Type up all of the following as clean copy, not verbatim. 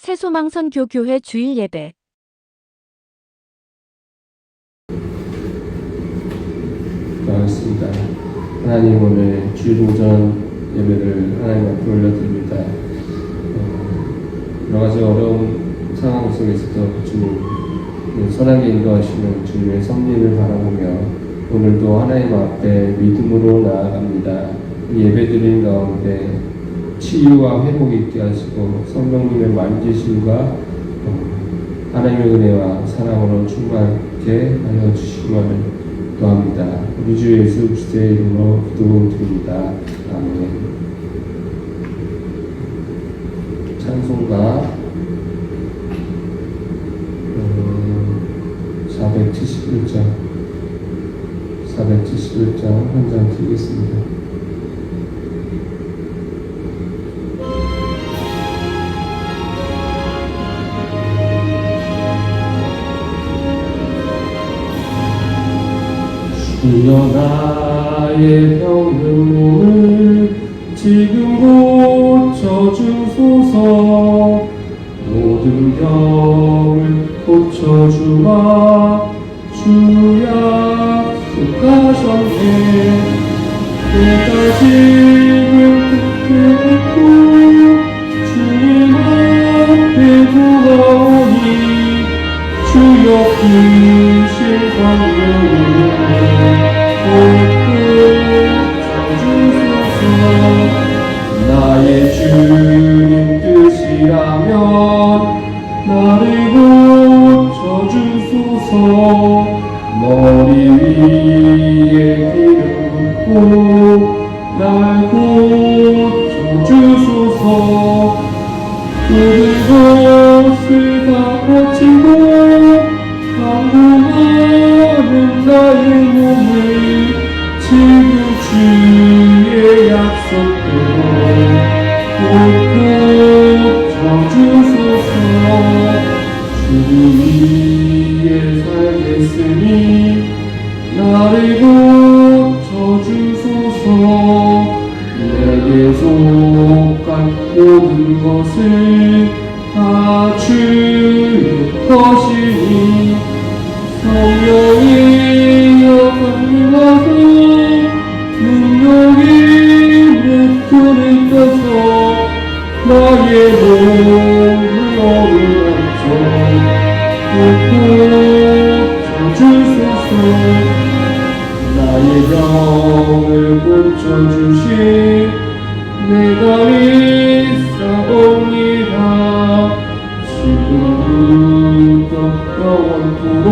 새소망선교 교회 주일 예배. 반갑습니다. 하나님, 오늘 주일 오전 예배를 하나님 앞에 올려드립니다. 여러 가지 어려운 상황 속에서도 주님 선하게 인도하시는 주님의 섭리를 바라보며 오늘도 하나님 앞에 믿음으로 나아갑니다. 이 예배드리는 가운데 치유와 회복이 있게 하시고 성령님의 만지심과 하나님의 은혜와 사랑으로 충만하게 하여 주시기를 기도합니다. 우리 주 예수 그리스도의 이름으로 기도드립니다. 아멘. 찬송가 471장 한 장 드리겠습니다. 주여, 나의 병든 몸을 지금 고쳐주소서. 모든 병을 고쳐주마. 주 약속하셨네. 내가 지금 붙들고 주님 앞에 구하오니 주여 크신 광명으로 고쳐주소서. 나의 주님 뜻이라면 나를 고쳐주소서. 머리 위에 기름 붓고 날 고쳐주소서. 모든 것을 다 거치고 강구하는 나의 몸을 지금 주의 약속대로 고쳐주소서. 주 위에 살겠으니 나를 고쳐주소서. 내게 속한 모든 것을 다 주의 것이니 성령이여 강림하소. 능력이 내 손을 떠서 나의 몸을 어루만져 고쳐주소서. 나의 병을 고쳐주신 내가 있사옵니다. 지금부터 영원토록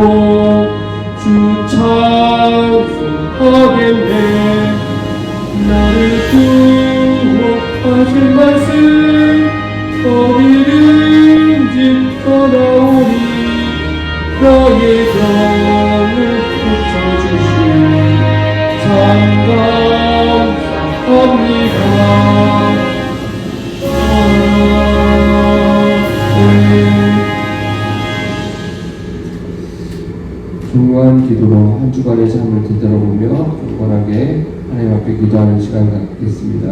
주 찬송하겠네. 나를 구원하신 말씀 어디든지 떠나오니 나의 병을 고쳐주신 감사합니다. 중요한 기도로 한 주간의 삶을 되돌아보며 경건하게 하나님 앞에 기도하는 시간 갖겠습니다.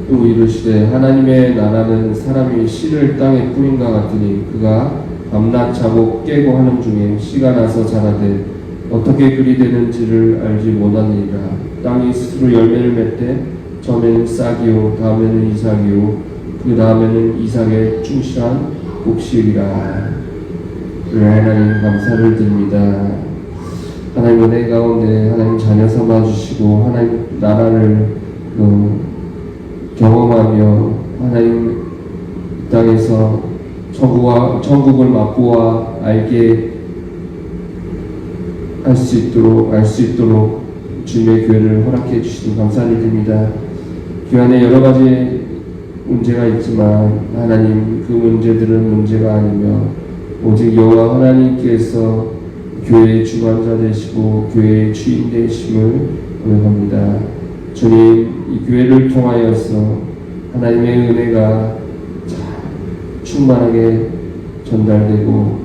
또 이르시되 하나님의 나라는 사람이 씨를 땅에 뿌린과 같으니 그가 밤낮 자고 깨고 하는 중에 씨가 나서 자라되 어떻게 그리 되는지를 알지 못하느니라. 땅이 스스로 열매를 맺되 처음에는 싹이요 다음에는 이삭이요 그 다음에는 이삭의 충실한 곡식이라. 하나님 감사를 드립니다. 하나님 은혜 가운데 하나님 자녀 삼아 주시고 하나님 나라를 경험하며 하나님 이 땅에서 천국을 맛보아 알게 알 수 있도록 주님의 교회를 허락해 주시니 감사를 드립니다. 교회 안에 여러 가지 문제가 있지만 하나님 그 문제들은 문제가 아니며 오직 여호와 하나님께서 교회의 주관자 되시고 교회의 주인 되심을 고백합니다. 주님, 이 교회를 통하여서 하나님의 은혜가 충만하게 전달되고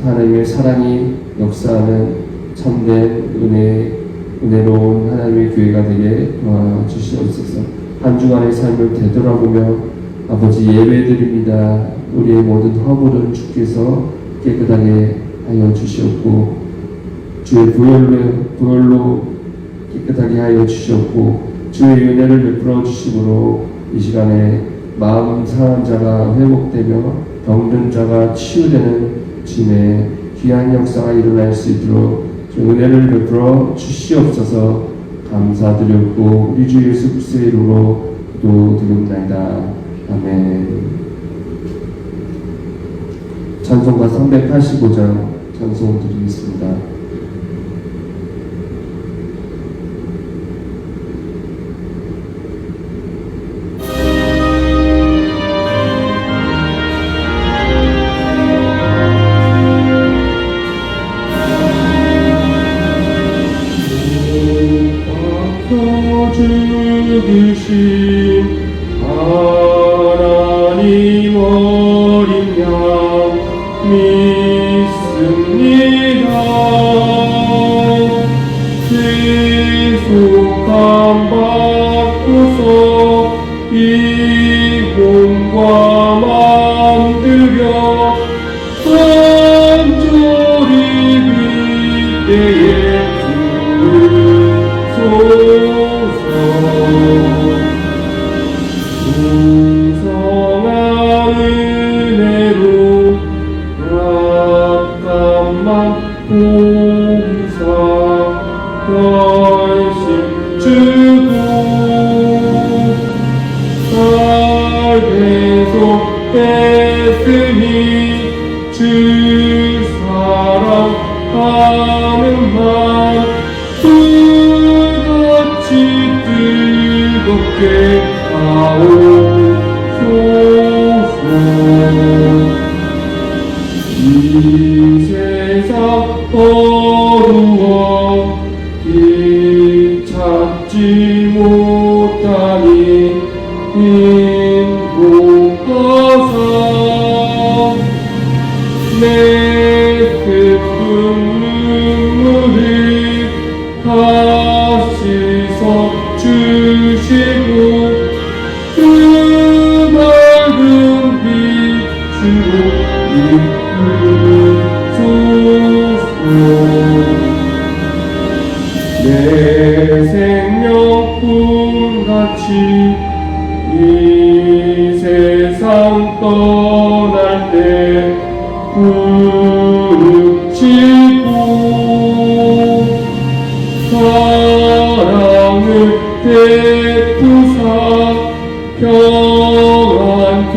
하나님의 사랑이 역사하는 참된 은혜로운 하나님의 교회가 되게 도와주시옵소서. 한 주간의 삶을 되돌아보며 아버지 예배드립니다. 우리의 모든 허물은 주께서 깨끗하게 하여 주시옵고 주의 보혈로 깨끗하게 하여 주시옵고 주의 은혜를 베풀어 주심으로 이 시간에 마음 상한 자가 회복되며 병든 자가 치유되는 주님의 귀한 역사가 일어날 수 있도록 주 은혜를 베풀어 주시옵소서. 감사드렸고 우리 주 예수 그리스도의 이름으로 기도드립니다. 아멘. 찬송가 385장 찬송 드리겠습니다. 주신 하나님 어린 양 믿습니다. 계속함 받고서 이 몸과 만들려 간절히 그때에 부르소서. 풍성한 은혜로 약간만 봉사 열심 주고 날 계속 뺐으니 주 사랑하는 만 그같이 뜨겁게 하옵소서. 이 세상 어루워 길 찾지 못하니 인도하사 내 슬픈 눈물을 다시 섞주시고 그 밝은 빛으로 이끌소서. 내 생명뿐같이 이 세상 떠날 때 부르치고 사랑을 베푸사 평안케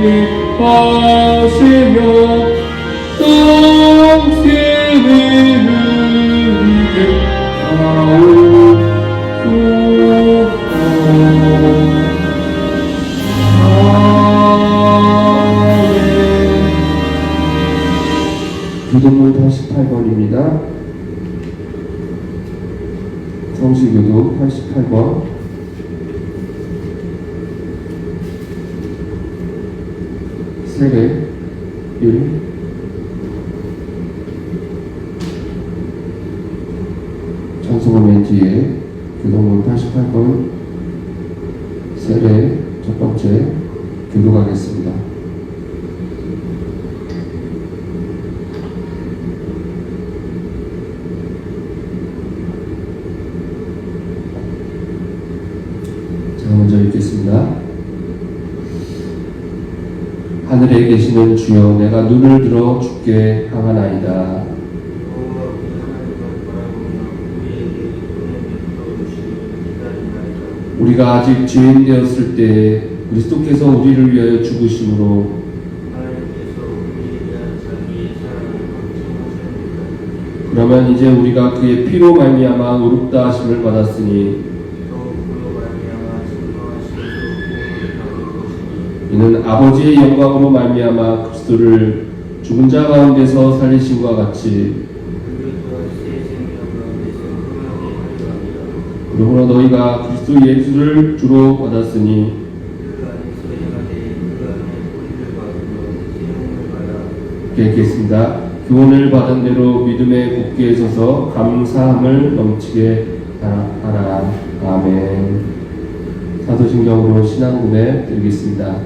하시며 영생을 누리게 하옵소서. 기도문 88번입니다. 성시교도 88번. 세례 1. 찬송을 맨 뒤에 교도문 88번 세례 첫 번째 번째 교독하겠습니다. 제가 먼저 읽겠습니다. 하늘에 계시는 주여, 내가 눈을 들어 주께 향하나이다. 우리가 아직 죄인 되었을 때 그리스도께서 우리를 위하여 죽으심으로 그러면 이제 우리가 그의 피로 말미암아 의롭다 하심을 받았으니 이는 아버지의 영광으로 말미암아 그리스도를 죽은 자 가운데서 살리심과 같이 그러므로 너희가 그리스도 예수를 주로 받았으니 읽겠습니다. 교훈을 받은 대로 믿음에 굳게 서서 감사함을 넘치게 하라. 아멘. 사도신경으로 신앙고백 드리겠습니다.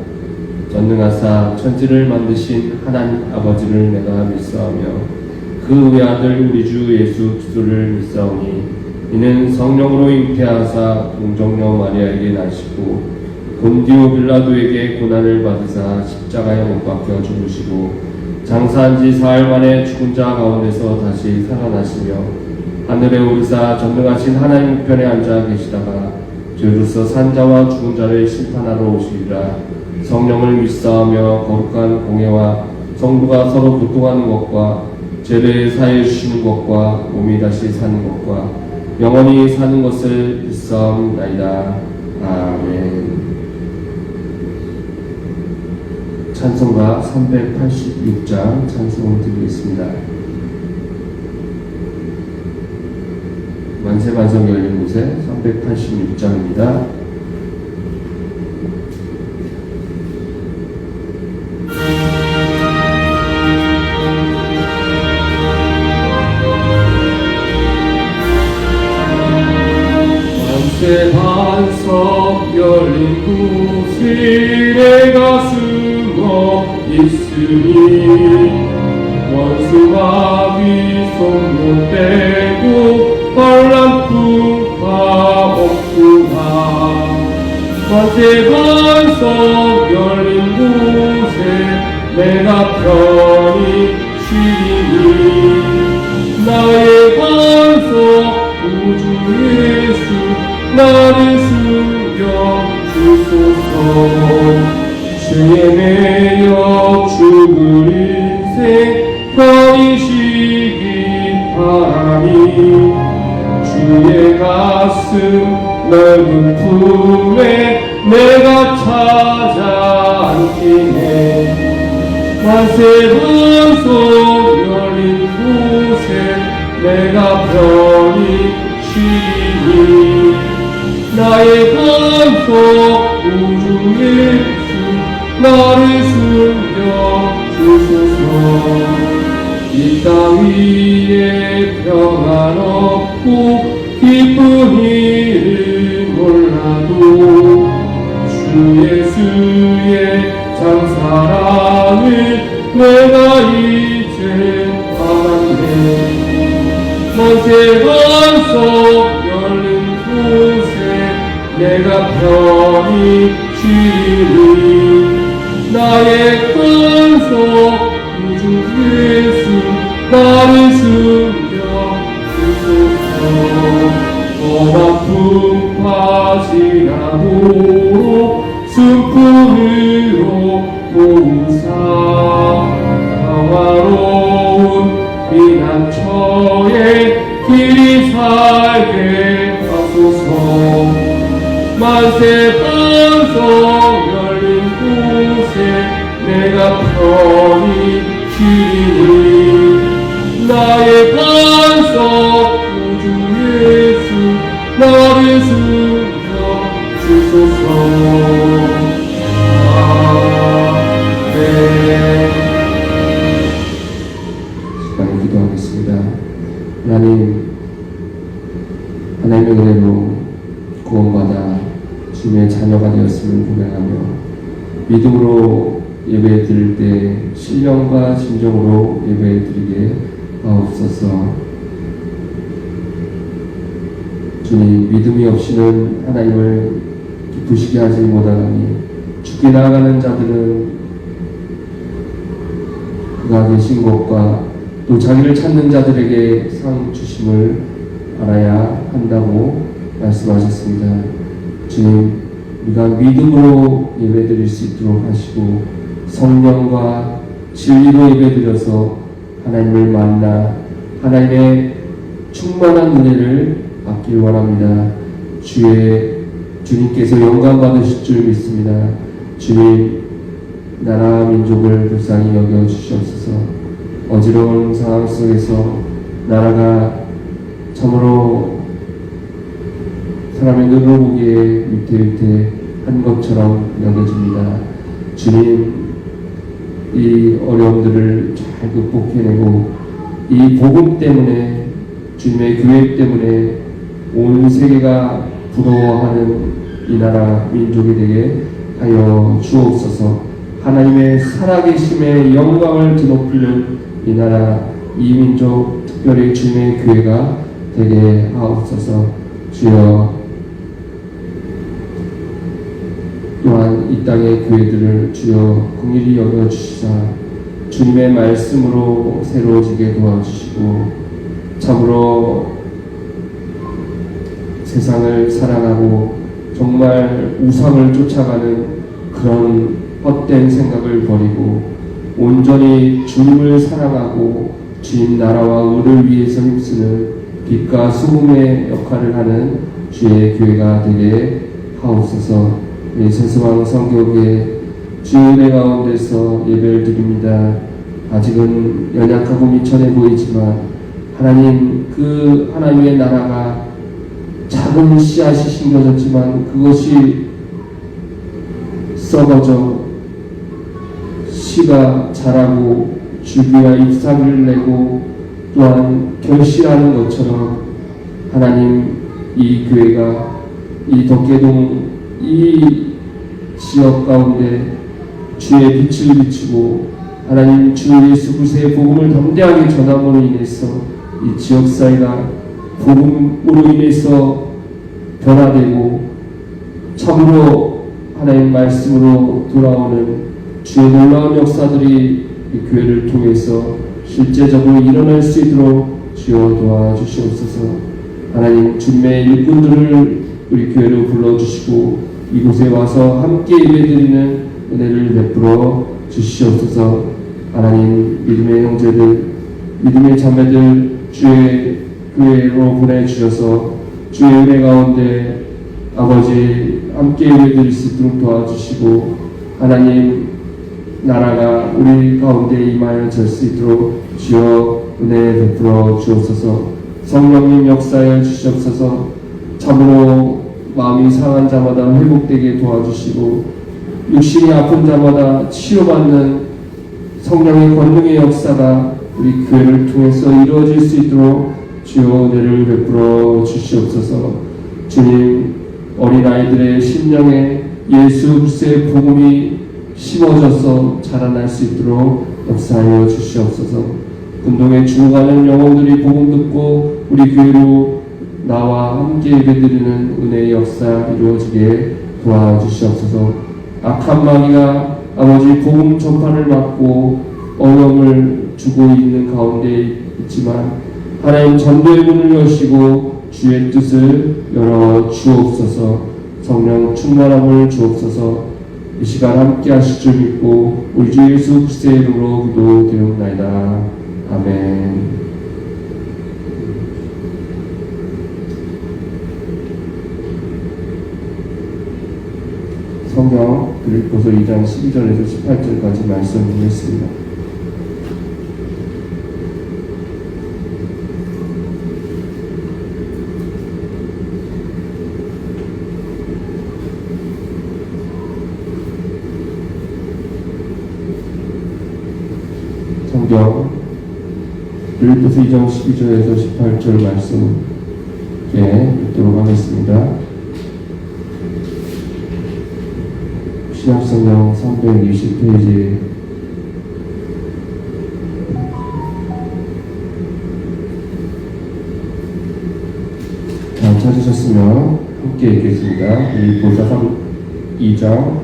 전능하사 천지를 만드신 하나님 아버지를 내가 믿사오며 그 외아들 우리 주 예수 그리스도를 믿사오니 이는 성령으로 잉태하사 동정녀 마리아에게 나시고 본디오 빌라도에게 고난을 받으사 십자가에 못 박혀 죽으시고 장사한 지 사흘 만에 죽은 자 가운데서 다시 살아나시며 하늘에 오르사 전능하신 하나님 편에 앉아 계시다가 죄로서 산 자와 죽은 자를 심판하러 오시리라. 성령을 믿사오며 거룩한 공예와 성부가 서로 교통하는 것과 죄를 사해 주시는 것과 몸이 다시 사는 것과 영원히 사는 것을 믿사옵나이다. 아멘. 찬송가 386장 찬송을 드리겠습니다. 만세만성 열린 곳에 386장입니다. 반석 열린 곳에 내가 숨어 있으니 원수가 위손못 떼고 반란풍파 없구나. 만세 반석 열린 곳에 내가 편히 쉬리니 나의 반석 우주 예수 나를 숨겨 주소서. 죄에 매여 죽을 인생 편히 쉬기 바라니 주의 가슴 넓은 품에 내가 찾아 앉기네. 만세 반석 열린 곳에 내가 편히 쉬니 나의 반석 우주 예수 나를 숨겨 주소서. 이 땅 위에 평안 없고 기쁜 일을 몰라도 주 예수의 장사랑을 내가 이제 알았네. 만세 반석 열린 곳에 내가 편히 쉬리 나의 반석 우주 예수 나를 숨겨 주소서. 험한 풍파 지나고 순풍으로 모으사 평화로운 피난처에 길이 살게 하소서. 만세 반석 열린 곳에 내가 편히 쉬리니 나의 반석 우주 예수 나를 숨겨 주소서. 아멘. 시간에 기도하겠습니다. 하나님의 은혜로 구원받아 주님의 자녀가 되었음을 나아가며 믿음으로 예배 드릴 때 신령과 진정으로 예배 드리게 하옵소서. 주님, 믿음이 없이는 하나님을 기쁘시게 하지 못하나니 죽게 나아가는 자들은 그가 계신 곳과 또 자기를 찾는 자들에게 상 주심을 알아야 한다고 말씀하셨습니다. 주님, 우리가 믿음으로 예배드릴 수 있도록 하시고 성령과 진리로 예배드려서 하나님을 만나 하나님의 충만한 은혜를 받길 원합니다. 주님께서 영광 받으실 줄 믿습니다. 주님, 나라 민족을 불쌍히 여겨 주시옵소서. 어지러운 상황 속에서 나라가 참으로 사람의 눈으로 보기에 위태위태한 것처럼 여겨집니다. 주님, 이 어려움들을 잘 극복해내고 이 복음 때문에, 주님의 교회 때문에 온 세계가 부러워하는 이 나라 민족이 되게 하여 주옵소서. 하나님의 살아계심의 영광을 드높이는 이 나라, 이 민족, 특별히 주님의 교회가 되게 하옵소서. 주여, 또한 이 땅의 교회들을 주여 긍휼히 여겨주시사 주님의 말씀으로 새로워지게 도와주시고 참으로 세상을 사랑하고 정말 우상을 쫓아가는 그런 헛된 생각을 버리고 온전히 주님을 사랑하고 주님 나라와 의를 위해서 힘쓰는 빛과 소금의 역할을 하는 주의 교회가 되게 하옵소서. 세수왕 성교회 주의 가운데서 예배를 드립니다. 아직은 연약하고 미천해 보이지만 하나님, 그 하나님의 나라가 작은 씨앗이 심겨졌지만 그것이 썩어져 씨가 자라고 줄기와 잎사귀를 내고 또한 결실하는 것처럼 하나님, 이 교회가 이 덕계동 이 지역 가운데 주의 빛을 비추고 하나님 주 예수 그리스도의 복음을 담대하게 전함으로 인해서 이 지역 사회가 복음으로 인해서 변화되고 참으로 하나님 말씀으로 돌아오는 주의 놀라운 역사들이 이 교회를 통해서 실제적으로 일어날 수 있도록 주여 도와주시옵소서. 하나님, 주님의 일꾼들을 우리 교회로 불러주시고 이곳에 와서 함께 예배드리는 은혜를 베풀어 주시옵소서. 하나님, 믿음의 형제들, 믿음의 자매들 주의 교회로 보내주셔서 주의 은혜 가운데 아버지 함께 예배드릴 수 있도록 도와주시고 하나님, 나라가 우리 가운데 임하여 질 수 있도록 주여 은혜 베풀어 주옵소서. 성령님 역사해 주시옵소서. 참으로 마음이 상한 자마다 회복되게 도와주시고 육신이 아픈 자마다 치유받는 성령의 권능의 역사가 우리 교회를 통해서 이루어질 수 있도록 주여 은혜를 베풀어 주시옵소서. 주님, 어린아이들의 심령에 예수 그리스도의 복음이 심어져서 자라날 수 있도록 역사하여 주시옵소서. 군동에 죽어가는 영혼들이 복음 듣고 우리 교회로 나와 함께 예배드리는 은혜의 역사 이루어지게 도와주시옵소서. 악한 마귀가 아버지 복음 전파를 막고 어려움을 주고 있는 가운데 있지만 하나님 전도의 문을 여시고 주의 뜻을 열어 주옵소서. 성령 충만함을 주옵소서. 이 시간 함께 하실 줄 믿고 우리 주 예수 그리스도의 이름으로 기도드리옵나이다. 아멘. 성경 빌립보서 2장 12절에서 18절까지 말씀드리겠습니다. 성경 빌립보서 2장 12절에서 18절 말씀 읽도록 하겠습니다. 신약성경 320페이지 찾으셨으면 함께 읽겠습니다. 빌립보서 2장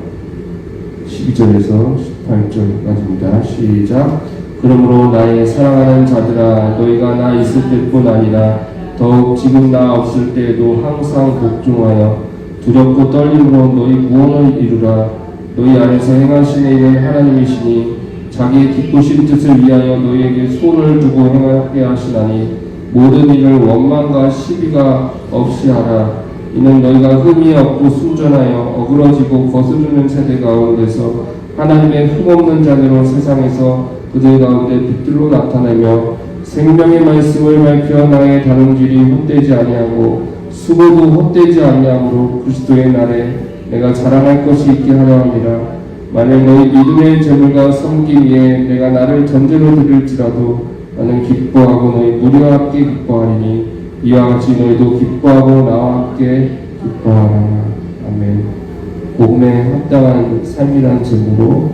12절에서 18절까지입니다. 시작. 그러므로 나의 사랑하는 자들아, 너희가 나 있을 때뿐 아니라 더욱 지금 나 없을 때에도 항상 복종하여 두렵고 떨림으로 너희 구원을 이루라. 너희 안에서 행하시는 이는 하나님이시니 자기의 기쁘신 뜻을 위하여 너희에게 손을 두고 행하게 하시나니 모든 일을 원망과 시비가 없이 하라. 이는 너희가 흠이 없고 순전하여 어그러지고 거스르는 세대 가운데서 하나님의 흠없는 자녀로 세상에서 그들 가운데 빛들로 나타내며 생명의 말씀을 밝혀 나의 다름질이 헛되지 아니하고 수고도 헛되지 아니하므로 그리스도의 날에 내가 자랑할 것이 있게 하려 함이라. 만일 너희 믿음의 재물과 섬기기에 내가 나를 전제로 드릴지라도 나는 기뻐하고 너희 무리와 함께 기뻐하리니 이와 같이 너희도 기뻐하고 나와 함께 기뻐하라. 아멘. 복음에 합당한 삶이란 제목으로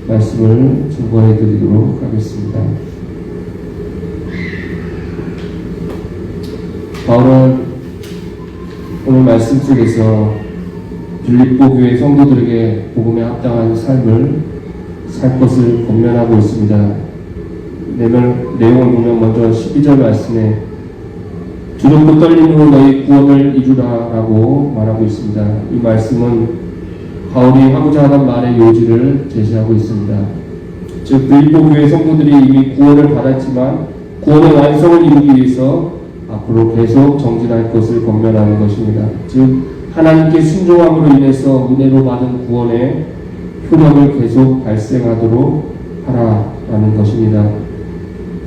말씀을 증거해 드리도록 하겠습니다. 바울은 오늘 말씀 속에서 빌립보 교회 성도들에게 복음에 합당한 삶을 살 것을 권면하고 있습니다. 내용을 보면 먼저 12절 말씀에 두렵고 떨림으로 너희 구원을 이루라 라고 말하고 있습니다. 이 말씀은 바울이 하고자 하는 말의 요지를 제시하고 있습니다. 즉 빌립보 교회 성도들이 이미 구원을 받았지만 구원의 완성을 이루기 위해서 앞으로 계속 정진할 것을 권면하는 것입니다. 즉 하나님께 순종함으로 인해서 은혜로 받은 구원의 효력을 계속 발생하도록 하라라는 것입니다.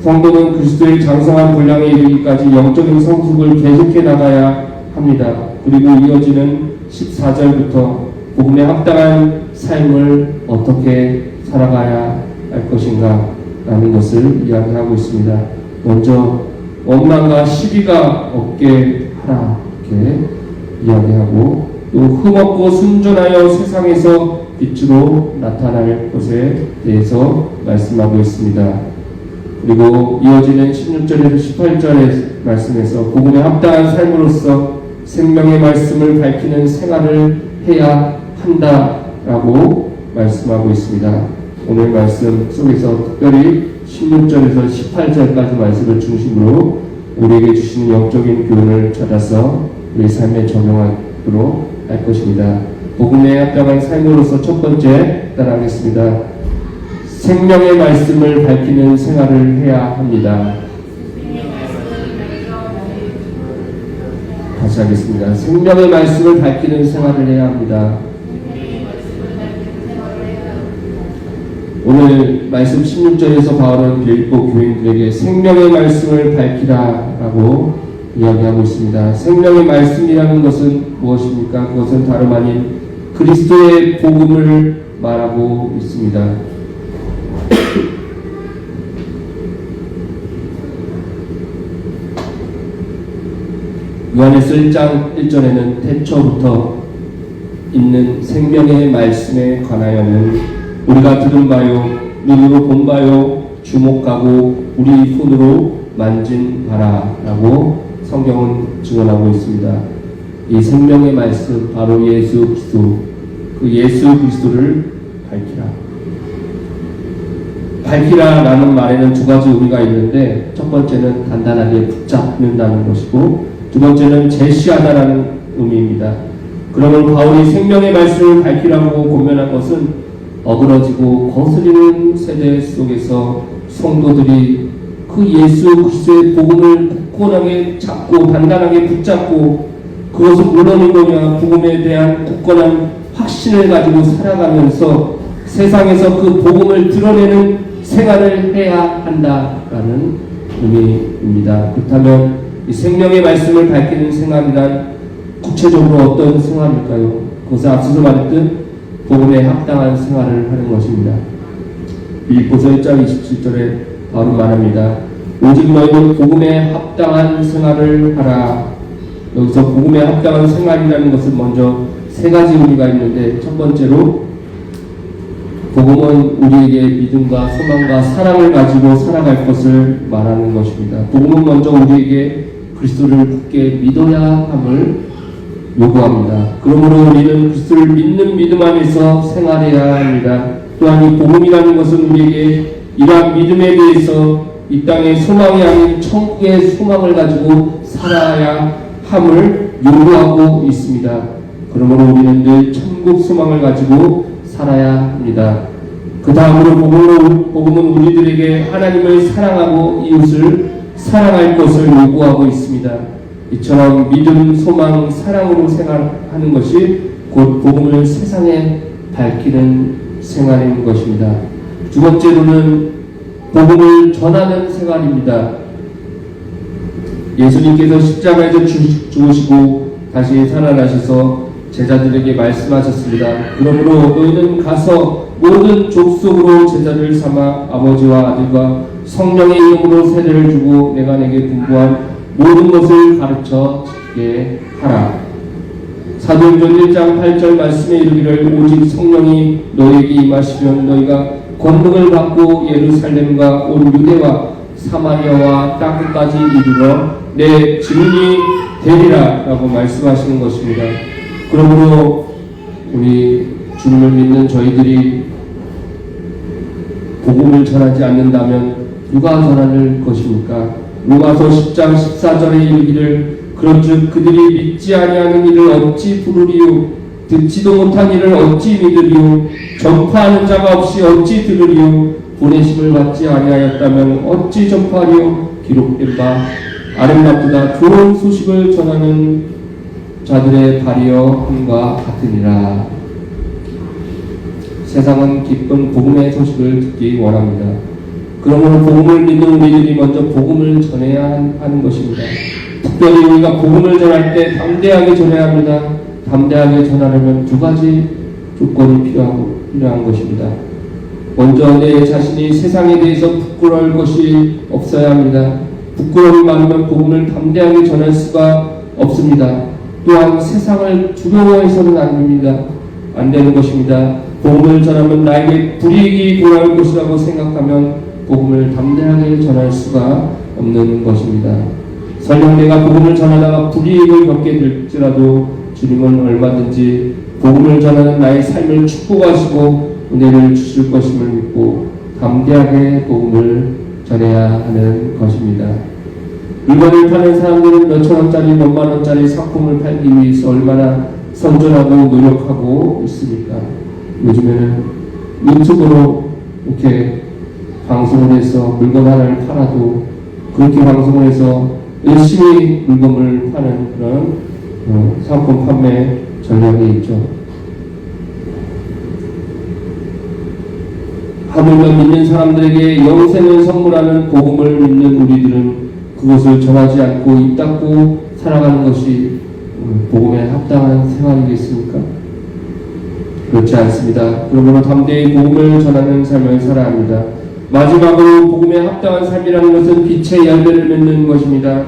성도는 그리스도의 장성한 분량에 이르기까지 영적인 성숙을 계속해 나가야 합니다. 그리고 이어지는 14절부터 복음에 합당한 삶을 어떻게 살아가야 할 것인가 라는 것을 이야기하고 있습니다. 먼저 원망과 시비가 없게 하라 이렇게 이야기하고 또 흠없고 순전하여 세상에서 빛으로 나타날 것에 대해서 말씀하고 있습니다. 그리고 이어지는 16절에서 18절의 말씀에서 복음에 합당한 삶으로서 생명의 말씀을 밝히는 생활을 해야 한다라고 말씀하고 있습니다. 오늘 말씀 속에서 특별히 16절에서 18절까지 말씀을 중심으로 우리에게 주시는 영적인 교훈을 찾아서 우리 삶에 적용하도록 할 것입니다. 복음에 합당한 삶으로서 첫 번째 따라하겠습니다. 생명의 말씀을 밝히는 생활을 해야 합니다. 다시 하겠습니다. 생명의 말씀을 밝히는 생활을 해야 합니다. 오늘 말씀 16절에서 바울은 빌립보 교인들에게 생명의 말씀을 밝히라라고 이야기하고 있습니다. 생명의 말씀이라는 것은 무엇입니까? 그것은 다름 아닌 그리스도의 복음을 말하고 있습니다. 요한에서 1장 1절에는 태초부터 있는 생명의 말씀에 관하여는 우리가 들은 바요 눈으로 본 바요 주목하고 우리 손으로 만진 바라라고 성경은 증언하고 있습니다. 이 생명의 말씀 바로 예수 그리스도, 그 예수 그리스도를 밝히라라는 말에는 두 가지 의미가 있는데 첫 번째는 단단하게 붙잡는다는 것이고 두 번째는 제시하다라는 의미입니다. 그러면 바울이 생명의 말씀을 밝히라고 권면한 것은 어그러지고 거스리는 세대 속에서 성도들이 그 예수 그리스도의 복음을 굳건하게 잡고 단단하게 붙잡고 그것은 물론이거니와 복음에 대한 굳건한 확신을 가지고 살아가면서 세상에서 그 복음을 드러내는 생활을 해야 한다라는 의미입니다. 그렇다면 이 생명의 말씀을 밝히는 생활이란 구체적으로 어떤 생활일까요? 그것은 앞서서 말했듯 복음에 합당한 생활을 하는 것입니다. 빌립보서 1장 27절에 바로 말합니다. 오직 너희는 복음에 합당한 생활을 하라. 여기서 복음에 합당한 생활이라는 것은 먼저 세 가지 의미가 있는데 첫 번째로 복음은 우리에게 믿음과 소망과 사랑을 가지고 살아갈 것을 말하는 것입니다. 복음은 먼저 우리에게 그리스도를 굳게 믿어야 함을 요구합니다. 그러므로 우리는 그리스도를 믿는 믿음 안에서 생활해야 합니다. 또한 이 복음이라는 것은 우리에게 이러한 믿음에 대해서 이 땅의 소망이 아닌 천국의 소망을 가지고 살아야 함을 요구하고 있습니다. 그러므로 우리는 늘 천국 소망을 가지고 살아야 합니다. 그 다음으로 복음은 우리들에게 하나님을 사랑하고 이웃을 사랑할 것을 요구하고 있습니다. 이처럼 믿음, 소망, 사랑으로 생활하는 것이 곧 복음을 세상에 밝히는 생활인 것입니다. 두 번째로는 복음을 전하는 생활입니다. 예수님께서 십자가에서 죽으시고 다시 살아나셔서 제자들에게 말씀하셨습니다. 그러므로 너희는 가서 모든 족속으로 제자를 삼아 아버지와 아들과 성령의 이름으로 세례를 주고 내가 내게 분부한 모든 것을 가르쳐 지키게 하라. 사도행전 1장 8절 말씀에 이르기를 오직 성령이 너희에게 임하시면 너희가 권능을 받고 예루살렘과 온 유대와 사마리아와 땅끝까지 이르러 내 증인이 되리라 라고 말씀하시는 것입니다. 그러므로 우리 주님을 믿는 저희들이 복음을 전하지 않는다면 누가 전할 것입니까? 로마서 10장 14절에 이르기를 그런즉 그들이 믿지 아니하는 일을 어찌 부르리요 듣지도 못한 일을 어찌 믿으리요 전파하는 자가 없이 어찌 들으리요 보내심을 받지 아니하였다면 어찌 전파하리요 기록된 바 아름답도다 좋은 소식을 전하는 자들의 발이여 함과 같으니라. 세상은 기쁜 복음의 소식을 듣기 원합니다. 그러므로 복음을 믿는 우리들이 먼저 복음을 전해야 하는 것입니다. 특별히 우리가 복음을 전할 때 담대하게 전해야 합니다. 담대하게 전하려면 두 가지 조건이 필요한 것입니다. 먼저 내 자신이 세상에 대해서 부끄러울 것이 없어야 합니다. 부끄러움이 많으면 복음을 담대하게 전할 수가 없습니다. 또한 세상을 두려워해서는 안 되는 것입니다. 복음을 전하면 나에게 불이익이 돌아올 것이라고 생각하면 복음을 담대하게 전할 수가 없는 것입니다. 설령 내가 복음을 전하다가 불이익을 겪게 될지라도 주님은 얼마든지 복음을 전하는 나의 삶을 축복하시고 은혜를 주실 것임을 믿고 담대하게 복음을 전해야 하는 것입니다. 물건을 파는 사람들은 몇천 원짜리, 몇만 원짜리 상품을 팔기 위해서 얼마나 선전하고 노력하고 있습니까? 요즘에는 유튜브로 이렇게 방송을 해서 물건 하나를 팔아도 그렇게 방송을 해서 열심히 물건을 파는 그런 상품 판매 전략이 있죠. 하물며 믿는 사람들에게 영생을 선물하는 복음을 믿는 우리들은 그것을 전하지 않고 입 닫고 살아가는 것이 복음에 합당한 생활이겠습니까? 그렇지 않습니다. 그러므로 담대히 복음을 전하는 삶을 살아야 합니다. 마지막으로 복음에 합당한 삶이라는 것은 빛의 열매를 맺는 것입니다.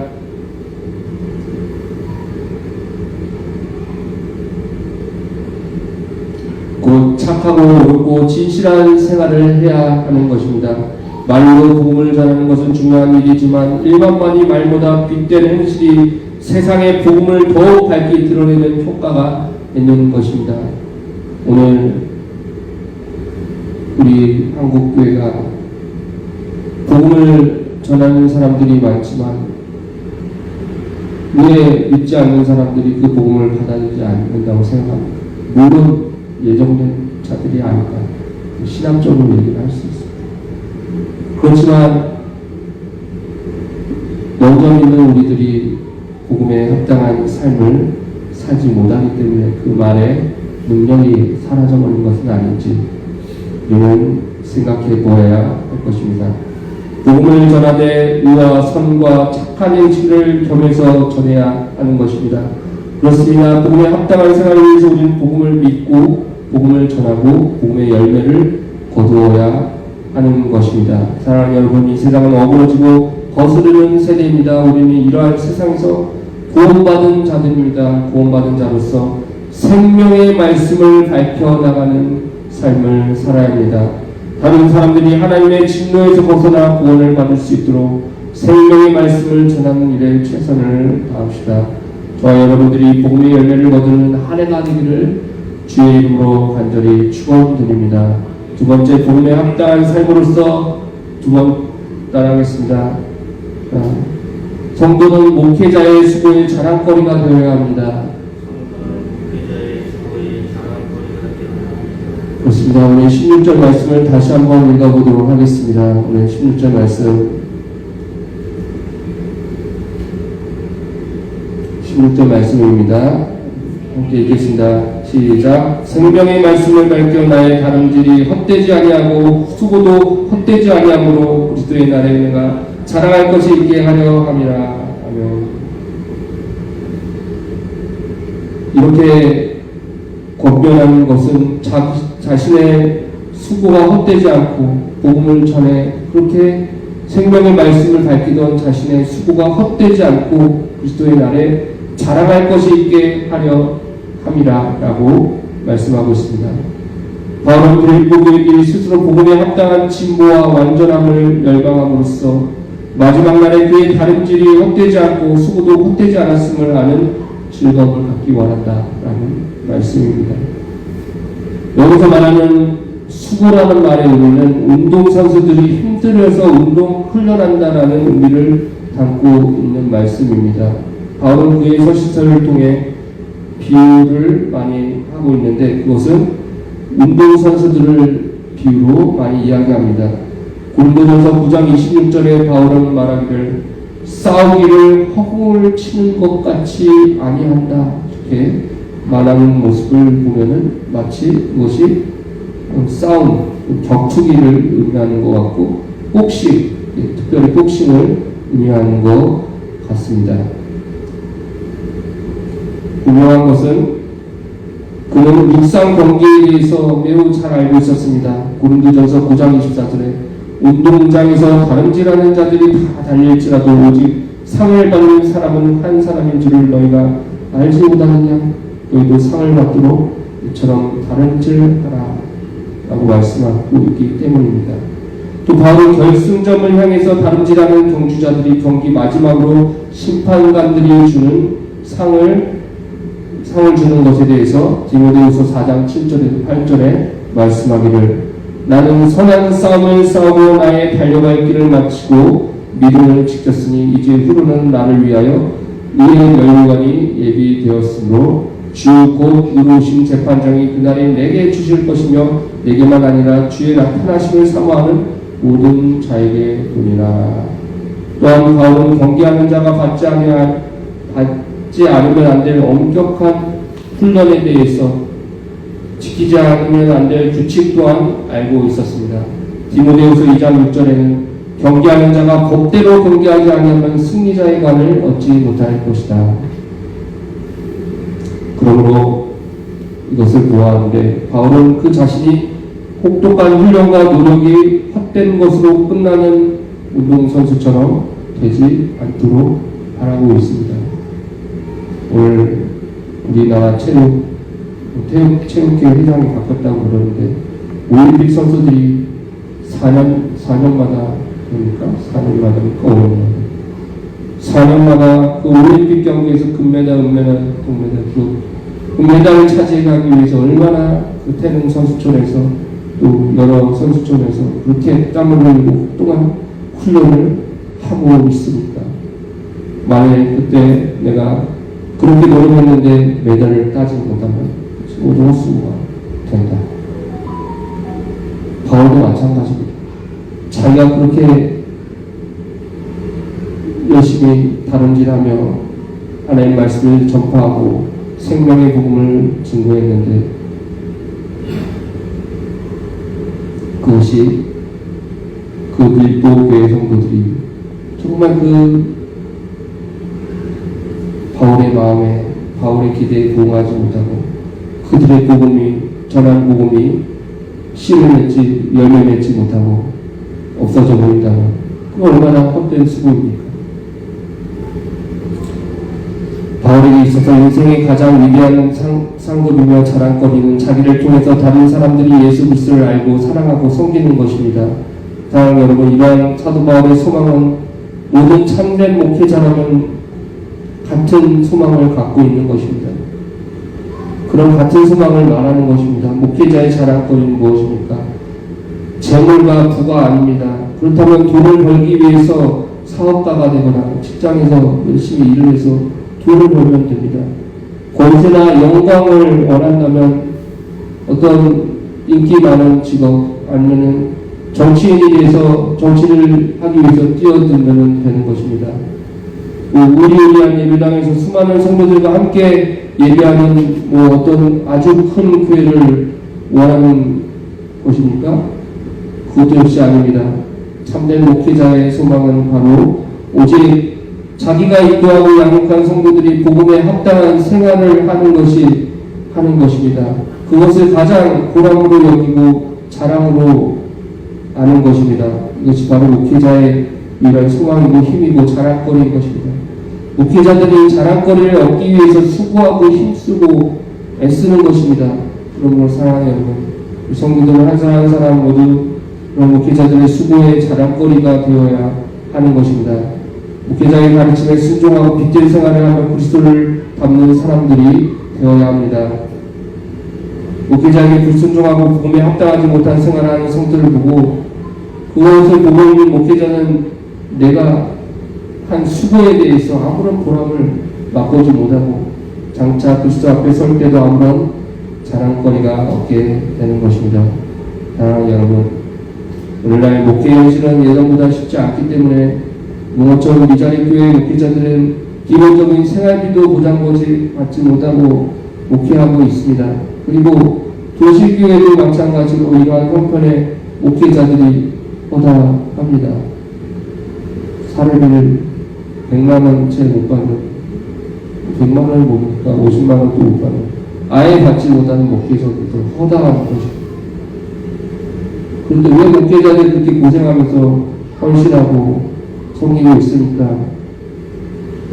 곧 착하고 옳고 진실한 생활을 해야 하는 것입니다. 말로 복음을 전하는 것은 중요한 일이지만 일반만이 말보다 빗된 행실이 세상의 복음을 더욱 밝게 드러내는 효과가 있는 것입니다. 오늘 우리 한국교회가 복음을 전하는 사람들이 많지만 왜 믿지 않는 사람들이 그 복음을 받아들이지 않는다고 생각합니까? 물론 예정된 자들이 아닐까 신앙적으로 얘기를 할 수 있습니다. 그렇지만 먼저 믿는 우리들이 복음에 합당한 삶을 살지 못하기 때문에 그 말에 능력이 사라져버린 것은 아닌지 우리는 생각해 보아야 할 것입니다. 복음을 전하되 의와 선과 착한 행실을 겸해서 전해야 하는 것입니다. 그렇습니다. 복음에 합당한 생활을 위해서 우리는 복음을 믿고 복음을 전하고 복음의 열매를 거두어야 하는 것입니다. 사랑하는 여러분, 이 세상은 어그러지고 거스르는 세대입니다. 우리는 이러한 세상에서 구원받은 자들입니다. 구원받은 자로서 생명의 말씀을 밝혀나가는 삶을 살아야 합니다. 다른 사람들이 하나님의 진노에서 벗어나 구원을 받을 수 있도록 생명의 말씀을 전하는 일에 최선을 다합시다. 저와 여러분들이 복음의 열매를 거두는 한 해가 되기를 주의 이름으로 간절히 축원드립니다. 두 번째, 복음에 합당한 삶으로서 두 번 따라하겠습니다. 성도는 목회자의 수고의 자랑거리가 되어야 합니다. 그렇습니다. 오늘 16절 말씀을 다시 한번 읽어보도록 하겠습니다. 오늘 16절 말씀 16절 말씀입니다. 함께 읽겠습니다. 시작. 생명의 말씀을 밝혀 나의 다름질이 헛되지 아니하고 수고도 헛되지 아니하므로 그리스도의 날에 내가 자랑할 것이 있게 하려 함이라. 아멘. 이렇게 권면하는 것은 자신의 수고가 헛되지 않고 복음을 전해 그렇게 생명의 말씀을 밝히던 자신의 수고가 헛되지 않고 그리스도의 날에 자랑할 것이 있게 하려 함이라 라고 말씀하고 있습니다. 바울은 빌립보 교회들이 스스로 복음에 합당한 진보와 완전함을 열방함으로써 마지막 날에 그의 다름질이 헛되지 않고 수고도 헛되지 않았음을 아는 즐거움을 갖기 원한다라는 말씀입니다. 여기서 말하는 수고라는 말의 의미는 운동선수들이 힘들어서 운동 훈련한다라는 의미를 담고 있는 말씀입니다. 바울은 그의 서신서를 통해 비유를 많이 하고 있는데 그것은 운동선수들을 비유로 많이 이야기합니다. 고린도전서 9장 26절에 바울은 말하기를 싸우기를 허공을 치는 것 같이 아니한다 이렇게 말하는 모습을 보면은 마치 그것이 싸움, 격투기를 의미하는 것 같고 복싱, 특별히 복싱을 의미하는 것 같습니다. 분명한 것은 그는 육상 경기에 대해서 매우 잘 알고 있었습니다. 고린도전서 9장 24절에 운동장에서 다름질하는 자들이 다 달릴지라도 오직 상을 받는 사람은 한 사람인 줄을 너희가 알지 못하느냐? 너희도 상을 받도록 이처럼 다름질하라 라고 말씀하고 있기 때문입니다. 또 바로 결승점을 향해서 다름질하는 경주자들이 경기 마지막으로 심판관들이 주는 상을 주는 것에 대해서 디모데후서 4장 7절에서 8절에 말씀하기를 나는 선한 싸움을 싸우고 나의 달려갈 길을 마치고 믿음을 지켰으니 이제 후로는 나를 위하여 의의 면류관이 예비되었으므로 주 곧 의로우신 재판장이 그날에 내게 주실 것이며 내게만 아니라 주의 나타나심을 사모하는 모든 자에게 보니라. 또한 바울은 경계하는 자가 받지 않으면 안 될 엄격한 훈련에 대해서 지키지 않으면 안 될 규칙 또한 알고 있었습니다. 디모데후서 2장 6절에는 경계하는 자가 법대로 경계하지 않으면 승리자의 관을 얻지 못할 것이다. 그러므로 이것을 보아하는데 바울은 그 자신이 혹독한 훈련과 노력이 헛된 것으로 끝나는 운동선수처럼 되지 않도록 바라고 있습니다. 오늘 우리나라 체육회 회장이 바뀌었다고 그러는데 올림픽 선수들이 4년마다 그러니까 4년마다 4년마다 그 올림픽 경기에서 금메달, 은메달, 동메달, 금메달을 차지하기 위해서 얼마나 그 태릉 선수촌에서 또 여러 선수촌에서 그렇게 땀을 흘리고 동안 훈련을 하고 있습니까? 만약에 그때 내가 그렇게 노력했는데 메달을 따지 못하면 오히려 헛수고가 된다. 바울도 마찬가지입니다. 자기가 그렇게 열심히 다름질하며 하나님의 말씀을 전파하고 생명의 복음을 증거했는데 그것이 그 빌립보 교회 성도들이 정말 그 바울의 마음에 바울의 기대에 부응하지 못하고 그들의 복음이 전한 복음이 씨를 맺지 열매 맺지 못하고 없어져 버린다면 그 얼마나 헛된 수고입니까? 바울에게 데 있어서 인생의 가장 위대한 상급이며 자랑거리는 자기를 통해서 다른 사람들이 예수 그리스도를 알고 사랑하고 섬기는 것입니다. 사랑하는 여러분, 이러한 사도 바울의 소망은 모든 참된 목회자라면 같은 소망을 갖고 있는 것입니다. 그런 같은 소망을 말하는 것입니다. 목회자의 자랑거리는 무엇입니까? 재물과 부가 아닙니다. 그렇다면 돈을 벌기 위해서 사업가가 되거나 직장에서 열심히 일을 해서 돈을 벌면 됩니다. 권세나 영광을 원한다면 어떤 인기 많은 직업 아니면 정치인이 돼서 정치를 하기 위해서 뛰어들면 되는 것입니다. 우리한 예배당에서 수많은 성도들과 함께 예배하는 어떤 아주 큰 교회를 원하는 것입니까? 그것도 역시 아닙니다. 참된 목회자의 소망은 바로 오직 자기가 인도하고 양육한 성도들이 복음에 합당한 생활을 하는 것입니다. 그것을 가장 보람으로 여기고 자랑으로 아는 것입니다. 이것이 바로 목회자의 유일한 소망이고 힘이고 자랑거리인 것입니다. 목회자들이 자랑거리를 얻기 위해서 수고하고 힘쓰고 애쓰는 것입니다. 그러므로 사랑하는 여러분, 우리 성도들 한 사람 한 사람 모두 그런 목회자들의 수고의 자랑거리가 되어야 하는 것입니다. 목회자의 가르침에 순종하고 빚진 생활을 하며 그리스도를 닮는 사람들이 되어야 합니다. 목회자에게 불순종하고 복음에 합당하지 못한 생활을 하는 성도를 보고 그것을 보고 있는 목회자는 내가 한 수고에 대해서 아무런 보람을 맛보지 못하고 장차 그리스도 앞에 설 때도 아무런 자랑거리가 없게 되는 것입니다. 사랑하는 여러분, 오늘날 목회 현실은 예전보다 쉽지 않기 때문에 모처럼 미자리 교회 목회자들은 기본적인 생활비도 보장받지 못하고 목회하고 있습니다. 그리고 도시교회도 마찬가지로 이러한 형편의 목회자들이 허다합니다. 사례비를 100만원 채 못 받는, 100만원을 뭡니까? 50만원도 못 받는, 아예 받지 못하는 목회자들도 허다한 것입니다. 그런데 왜 목회자들이 그렇게 고생하면서 헌신하고 섬기고 있습니까?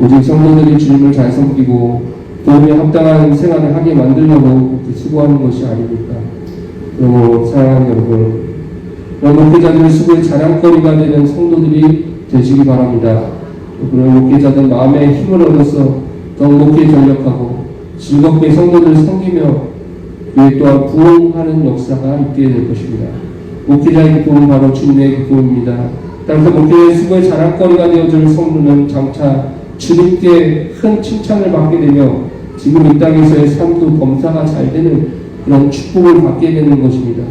오직 성도들이 주님을 잘 섬기고 복음에 합당한 생활을 하게 만들려고 그렇게 수고하는 것이 아닙니까? 그러므로 사랑하는 여러분, 그런 목회자들의 수고의 자랑거리가 되는 성도들이 되시기 바랍니다. 그런 목회자들 마음의 힘을 얻어서 더 목회에 전력하고 즐겁게 성도들을 섬기며 교회 또한 부흥하는 역사가 있게 될 것입니다. 목회자의 기쁨은 바로 주님의 기쁨입니다. 따라서 목회의 수고의 자랑거리가 되어줄 성도는 장차 주님께 큰 칭찬을 받게 되며 지금 이 땅에서의 삶도 범사가 잘 되는 그런 축복을 받게 되는 것입니다.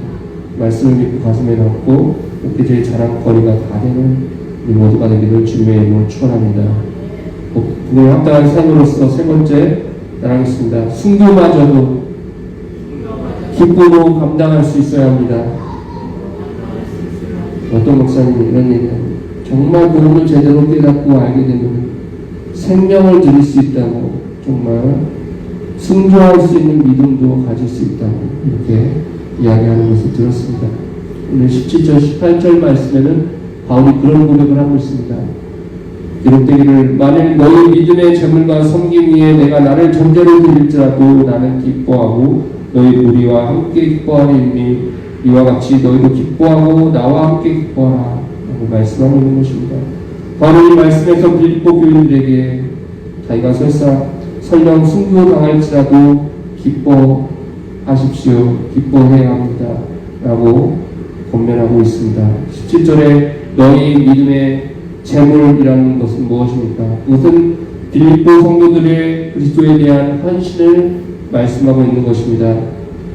말씀을 믿고 가슴에 넣고 목회자의 자랑거리가 다 되는 우리 모두가 되기를 주님의 이름으로 축원합니다. 복음에 합당한 삶으로서 세 번째 따라하겠습니다. 순교마저도 기쁨으로 감당할 수 있어야 합니다. 어떤 목사님이 이런 얘기합니다. 정말 복음을 제대로 깨닫고 알게 되면 생명을 드릴 수 있다고, 정말 순종할 수 있는 믿음도 가질 수 있다고 이렇게 이야기하는 것을 들었습니다. 오늘 17절 18절 말씀에는 바울이 그런 고백을 하고 있습니다. 기록되기를 만일 너희 믿음의 재물과 섬김 위에 내가 나를 전제로 드릴지라도 나는 기뻐하고 너희 무리와 함께 기뻐하리니 이와 같이 너희도 기뻐하고 나와 함께 기뻐하라 라고 말씀하고 있는 것입니다. 바로 이 말씀에서 빌립보 교인들에게 자기가 설령 순교당할지라도 기뻐하십시오, 기뻐해야 합니다 라고 권면하고 있습니다. 17절에 너희 믿음의 재물이라는 것은 무엇입니까? 그것은 빌립보 성도들의 그리스도에 대한 헌신을 말씀하고 있는 것입니다.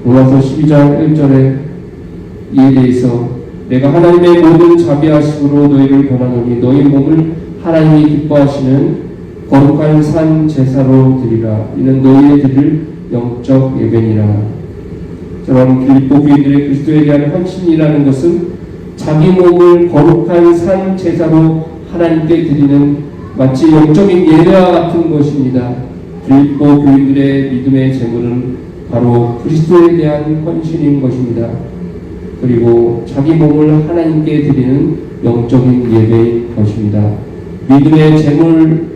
로마서 12장 1절에 이에 대해서 내가 하나님의 모든 자비하심으로 너희를 권하노니 너희 몸을 하나님이 기뻐하시는 거룩한 산 제사로 드리라. 이는 너희의 드릴 영적 예배니라. 저런 빌립보 교인들의 그리스도에 대한 헌신이라는 것은 자기 몸을 거룩한 산 제사로 하나님께 드리는 마치 영적인 예배와 같은 것입니다. 빌립보 교인들의 믿음의 제물은 바로 그리스도에 대한 헌신인 것입니다. 그리고 자기 몸을 하나님께 드리는 영적인 예배인 것입니다. 믿음의 제물,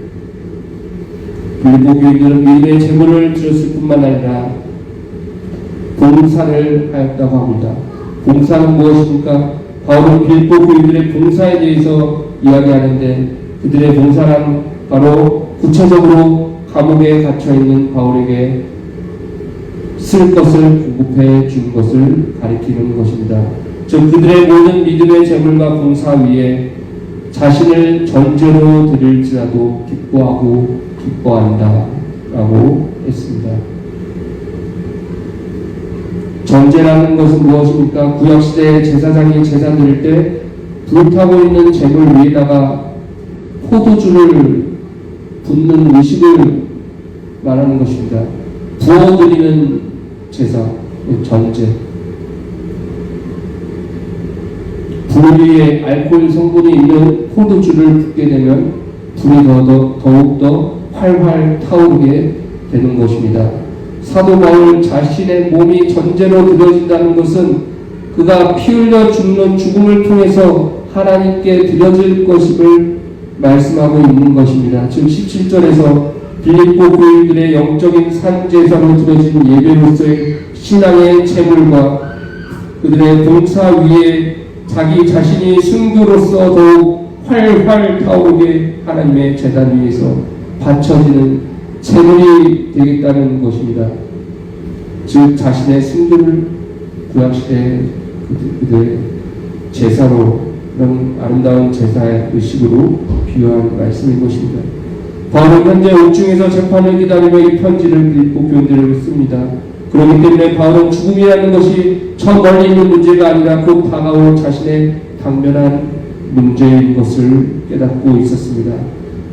빌립보 교인들은 믿음의 제물을 드렸을 뿐만 아니라 봉사를 하였다고 합니다. 봉사는 무엇입니까? 바울은 빌립보 교인들의 봉사에 대해서 이야기하는데 그들의 봉사란 바로 구체적으로 감옥에 갇혀있는 바울에게 쓸 것을 공급해 준 것을 가리키는 것입니다. 즉 그들의 모든 믿음의 제물과 봉사 위에 자신을 전제로 드릴지라도 기뻐하고 기뻐한다 라고 했습니다. 전제라는 것은 무엇입니까? 구약시대의 제사장이 제사 드릴 때 불타고 있는 재물 위에다가 포도주를 붓는 의식을 말하는 것입니다. 부어드리는 제사, 전제. 불 위에 알코올 성분이 있는 포도주를 붓게 되면 불이 더욱더 활활 타오르게 되는 것입니다. 사도 바울 자신의 몸이 전제로 드려진다는 것은 그가 피 흘려 죽는 죽음을 통해서 하나님께 드려질 것임을 말씀하고 있는 것입니다. 지금 17절에서 빌립보 교인들의 영적인 산제사로 드려진 예배로서의 신앙의 제물과 그들의 봉사 위에 자기 자신이 순교로서 더욱 활활 타오르게 하나님의 제단 위에서 바쳐지는 제물이 되겠다는 것입니다. 즉 자신의 순교를 구약시대 그들의 제사로 그런 아름다운 제사의 의식으로 비유한 말씀인 것입니다. 바울은 현재 옥중에서 재판을 기다리며 이 편지를 빌립보 교인들에게 씁니다. 그렇기 때문에 바울은 죽음이라는 것이 저 멀리 있는 문제가 아니라 곧 다가올 자신의 당면한 문제인 것을 깨닫고 있었습니다.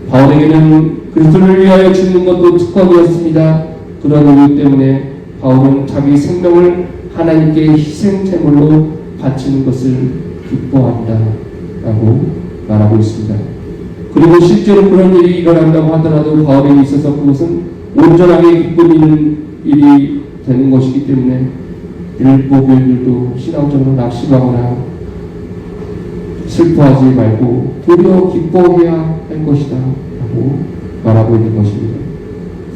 바울에게는 그리스도를 위하여 죽는 것도 특권이었습니다. 그런 이유 때문에 바울은 자기 생명을 하나님께 희생제물로 바치는 것을 기뻐한다 라고 말하고 있습니다. 그리고 실제로 그런 일이 일어난다고 하더라도 바울에게 있어서 그것은 온전하게 기쁨 있는 일이 되는 것이기 때문에 빌립보 교인들도 신앙적으로 낙심하거나 슬퍼하지 말고 도리어 기뻐해야 할 것이다 라고 말하고 있는 것입니다.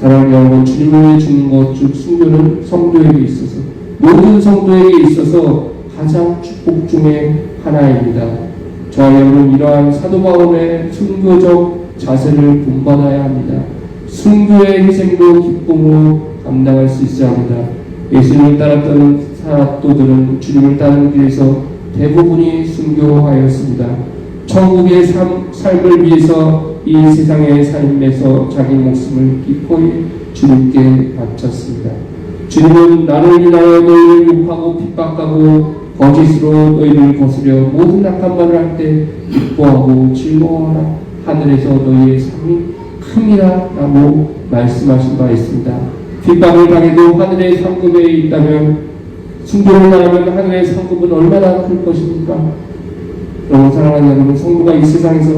사랑하는 여러분, 주님을 위해 죽는 것, 즉 순교는 성도에게 있어서 모든 성도에게 있어서 가장 축복 중의 하나입니다. 저와 여러분 이러한 사도 바울의 순교적 자세를 본받아야 합니다. 순교의 희생도 기쁨으로 감당할 수 있어야 합니다. 예수님을 따랐던 사도들은 주님을 따르는 길에서 대부분이 순교하였습니다. 천국의 삶을 위해서 이 세상의 삶에서 자기 목숨을 기꺼이 주님께 바쳤습니다. 주님은 나를 인하여 너희를 욕하고 핍박하고 거짓으로 너희를 거스려 모든 악한 말을 할 때 기뻐하고 즐거워하라. 하늘에서 너희의 상이 큽니다 라고 말씀하신 바 있습니다. 핍박을 당해도 하늘의 상급에 있다면 순교를 당하면 하늘의 상급은 얼마나 클 것입니까? 여러분, 사랑하는 여러분, 성도가 이 세상에서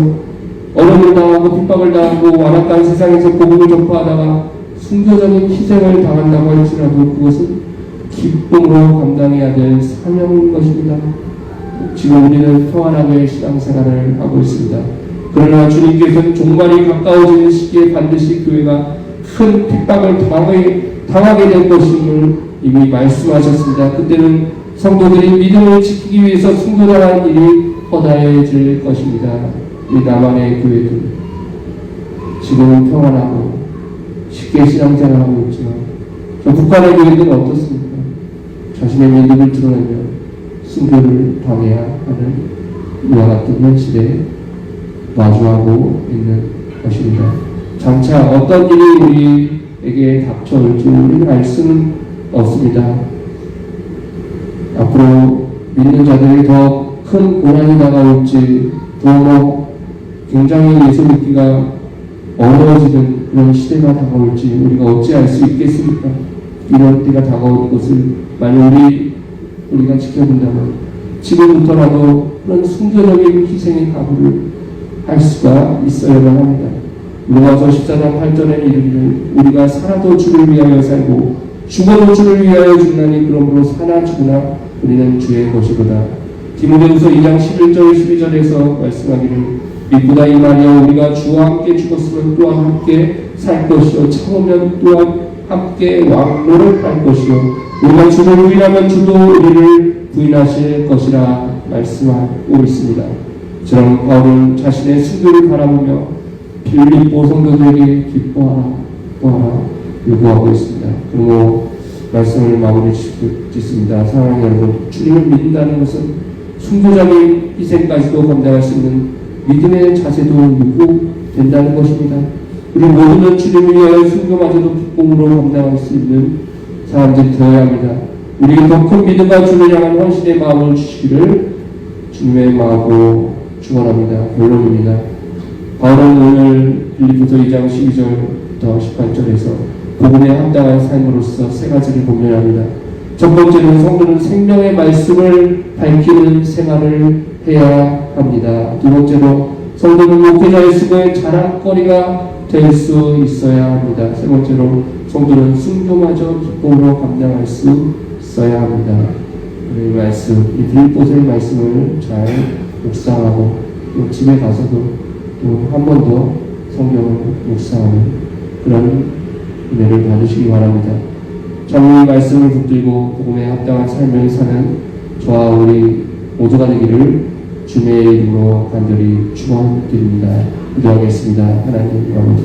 어려움을 당하고 핍박을 당하고 완악한 세상에서 복음을 전파하다가 순교적인 희생을 당한다고 할지라도 그것은 기쁨으로 감당해야 될 사명인 것입니다. 지금 우리는 평안하게 신앙생활을 하고 있습니다. 그러나 주님께서는 종말이 가까워지는 시기에 반드시 교회가 큰 핍박을 당하게 될 것임을 이미 말씀하셨습니다. 그때는 성도들이 믿음을 지키기 위해서 순교당하는 일이 허다해질 것입니다. 이 남한의 교회들 지금은 평안하고 쉽게 신앙생활하고 있지만 저 북한의 교회들은 어떻습니까? 자신의 믿음을 드러내며 순교를 당해야 하는 이와 같은 현실에 마주하고 있는 것입니다. 장차 어떤 일이 우리에게 닥쳐올지 우리는 알 수는 없습니다. 앞으로 믿는 자들이 더 큰 고난이 다가올지 더 굉장히 예수 믿기가 어려워지는 그런 시대가 다가올지 우리가 어찌 알 수 있겠습니까? 이런 때가 다가오는 것을 만약 우리가 지켜본다면 지금부터라도 그런 순교적인 희생의 각오를 할 수가 있어야만 합니다. 로마서 14장 8절에 이르기를 우리가 살아도 주를 위하여 살고 죽어도 주를 위하여 죽나니 그러므로 사나 죽으나 우리는 주의 것이로다. 디모데후서 2장 11절 12절에서 말씀하기를 믿보다 이 말이여 우리가 주와 함께 죽었으면 또한 함께 살 것이요 참으면 또한 함께 왕노를 할 것이요 우리가 주를 부인하면 주도 우리를 부인하실 것이라 말씀하고 있습니다. 저런 바울은 자신의 승도를 바라보며 빌립보 성도들에게 기뻐하라 요구하고 있습니다. 그리고 말씀을 마무리 짓습니다. 사랑하는 여러분, 주님을 믿는다는 것은 순교적인 희생까지도 감당할 수 있는 믿음의 자세도 요구된다는 것입니다. 우리 모두는 주님을 위하여 순교마저도 기쁨으로 감당할 수 있는 사람들이 되어야 합니다. 우리에게 더 큰 믿음과 주를 향한 헌신의 마음을 주시기를 주님의 마음으로 축원합니다. 결론입니다. 바울은 오늘 빌립보서 2장 12절부터 18절에서 복음에 합당한 삶으로서 세 가지를 공면합니다. 첫 번째는 성도는 생명의 말씀을 밝히는 생활을 해야 합니다. 두 번째로 성도는 목회자의 수고의 자랑거리가 될 수 있어야 합니다. 세 번째로 성도는 순교마저 기쁨으로 감당할 수 있어야 합니다. 이 말씀, 이 빌립보서의 말씀을 잘 묵상하고 또 집에 가서도 또 한 번 더 성경을 묵상하는 그런 은혜를 받으시기 바랍니다. 참 이 말씀을 붙들고 복음에 합당한 삶을 사는 저와 우리 모두가 되기를 주님의 이름으로 간절히 축원드립니다. 기도하겠습니다. 하나님 아버지,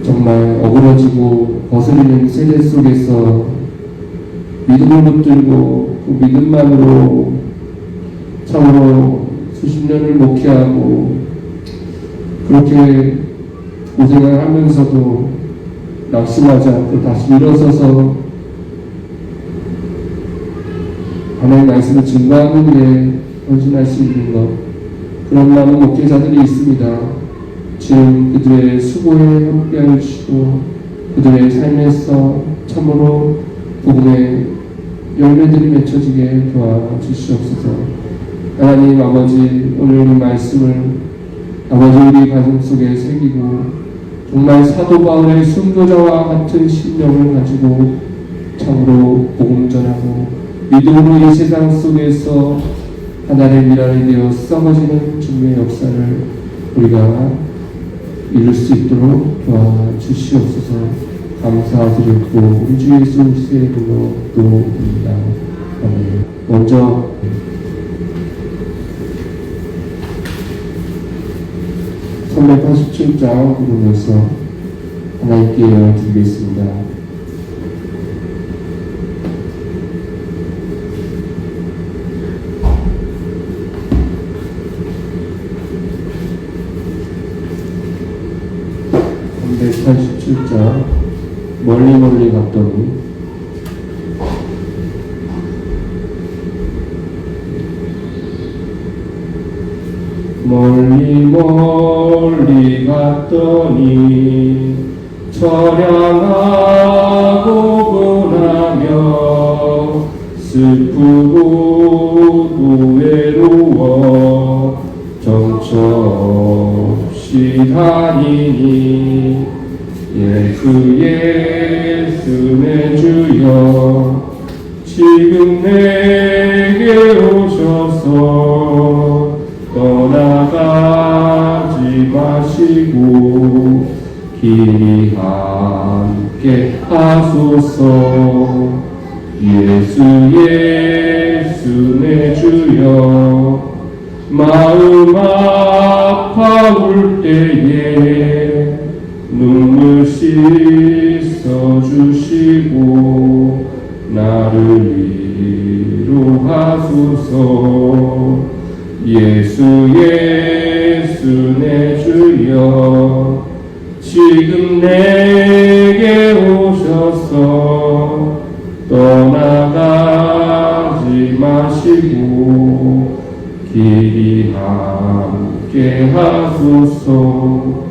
정말 어그러지고 거스리는 세대 속에서 믿음을 붙들고 그 믿음만으로 참으로 수십 년을 목회하고 그렇게 고생을 하면서도 낙심하지 않고 다시 일어서서 하나님의 말씀을 증거하는 데 헌신할 수 있는 것, 그런 많은 목회자들이 있습니다. 지금 그들의 수고에 함께하여 주시고 그들의 삶에서 참으로 복음의 열매들이 맺혀지게 도와주시옵소서. 하나님 아버지, 오늘 이 말씀을 아버지 우리 가슴 속에 새기고 정말 사도 바울의 순교자와 같은 신령을 가지고 참으로 복음 전하고 믿음으로 이 세상 속에서 하나님의 미랄이 되어 썩어지는 주님의 역사를 우리가 이룰 수 있도록 도와주시옵소서. 감사드리고 우리 주 예수 그리스도의 이름으로 기도드립니다. 아멘. 먼저 선배 87장 부르면서 하나님께 드리겠습니다. 선배 87장 멀리 갔더니 멀리 갔더니 처량하고 고나며 슬프고 외로워 정처없이 다니니 예수 내 주여 지금 내게 오셔서 떠나가지 마시고 길이 함께 하소서. 예수 내 주여 마음 아파올 때에 눈물 씻어주시고 나를 위로하소서. 예수 내 주여 지금 내게 오셔서 떠나가지 마시고 길이 함께 하소서.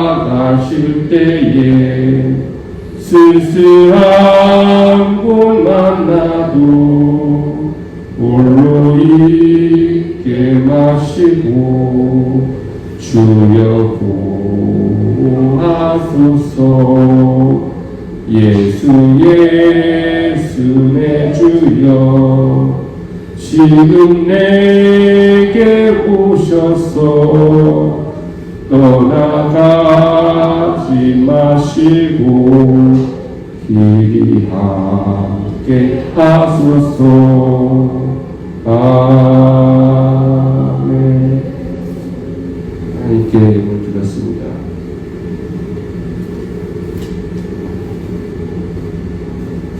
다니다가실 때에 쓸쓸한 곳 만나도 홀로 있게 마시고 주여 구하소서. 예수 내 주여 지금 내게 오셔서 떠나가지 마시고 길이 함께 하소서. 아멘. 하나님께 영을 드렸습니다.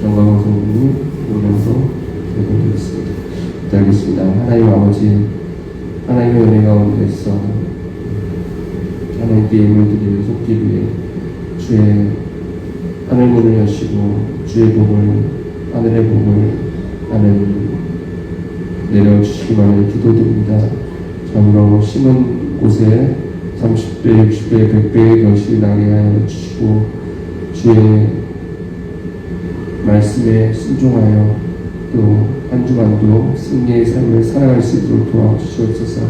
정광성님 오면서 영을 드렸습니다. 기도하겠습니다. 하나님 아버지, 하나님의 은혜 가운데서 하나님께 예물 드리는 속기 위해 주의 하늘 문을 여시고 주의 복을, 하늘의 복을 하늘 내려주시기만을 기도드립니다. 참으로 심은 곳에 30배, 60배, 100배의 것이 나게 하여 주시고 주의 말씀에 순종하여 또 한 주간도 승리의 삶을 살아갈 수 있도록 도와주시옵소서.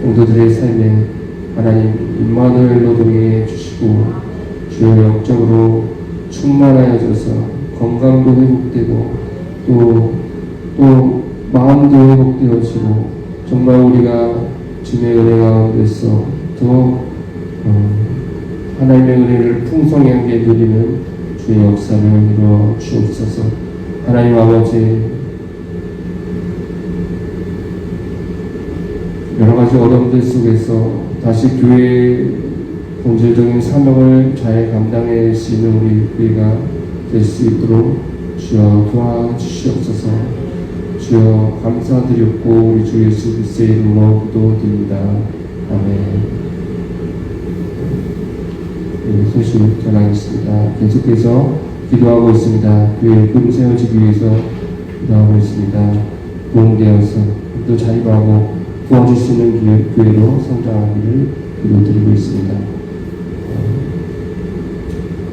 성도들의 삶에 하나님 임마누엘로 동행해 주시고 주의 영적으로 충만하여져서 건강도 회복되고 또 마음도 회복되어지고 정말 우리가 주의 은혜 가운데서 더 하나님의 은혜를 풍성하게 누리는 주의 역사를 이루어 주옵소서. 하나님 아버지, 여러 가지 어려움들 속에서 다시 교회의 본질적인 사명을 잘 감당할 수 있는 우리 교회가 될 수 있도록 주여 도와주시옵소서. 주여 감사드렸고 우리 주 예수 그리스도의 이름으로 기도드립니다. 아멘. 소식 전하겠습니다. 계속해서 기도하고 있습니다. 교회 꿈 세워지기 위해서 기도하고 있습니다. 도움되어서 또 자립하고 도와줄 수 있는 교회로 성장하기를 기도드리고 있습니다.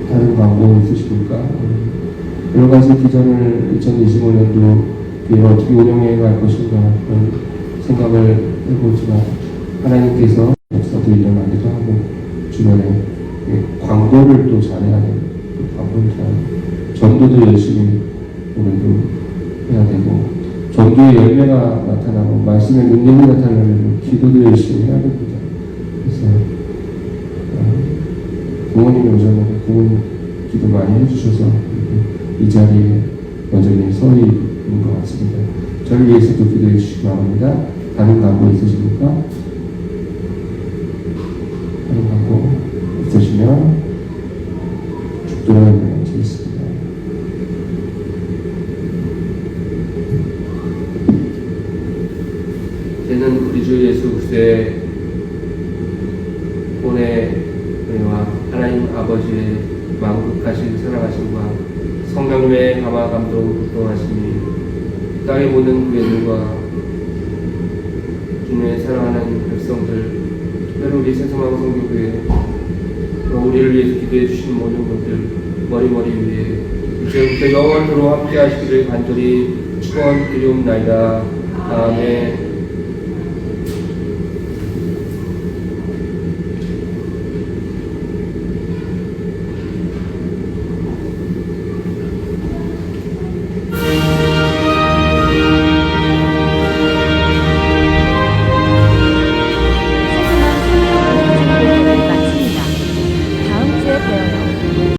다른 광고 있으십니까? 여러 가지 비전을 2025년도 교회를 어떻게 운영해 갈 것인가 그런 생각을 해보지만 하나님께서 역사도 일어나기도 하고 주변에 광고를 또 잘해야 되고 광고를 잘 전도도 열심히 올해도 해야 되고 전도의 열매가 나타나고 말씀의 능력이 나타나려면 기도도 열심히 해야 됩니다. 그래서 부모님이 오셨는데 부모님 기도 많이 해주셔서 이 자리에 여전히 서 있는 것 같습니다. 저를 위해서도 기도해 주시기 바랍니다. 다른 광고 있으십니까? 다른 광고 있으시면 축도를 드리겠습니다. 이제는 우리 주 예수 그리스도의 은혜와 하나님 아버지의 만국하신 사랑하심과 성령님의 감화 감동 묵동하심이 땅에 모든 교회들과 주님의 사랑하는 백성들, 특별히 우리 세성왕성교회 우리를 위해서 기도해 주신 모든 분들 머리머리 위에 이제부터 영원토록 함께 하시기를 간절히 축원드리옵나이다. 아멘.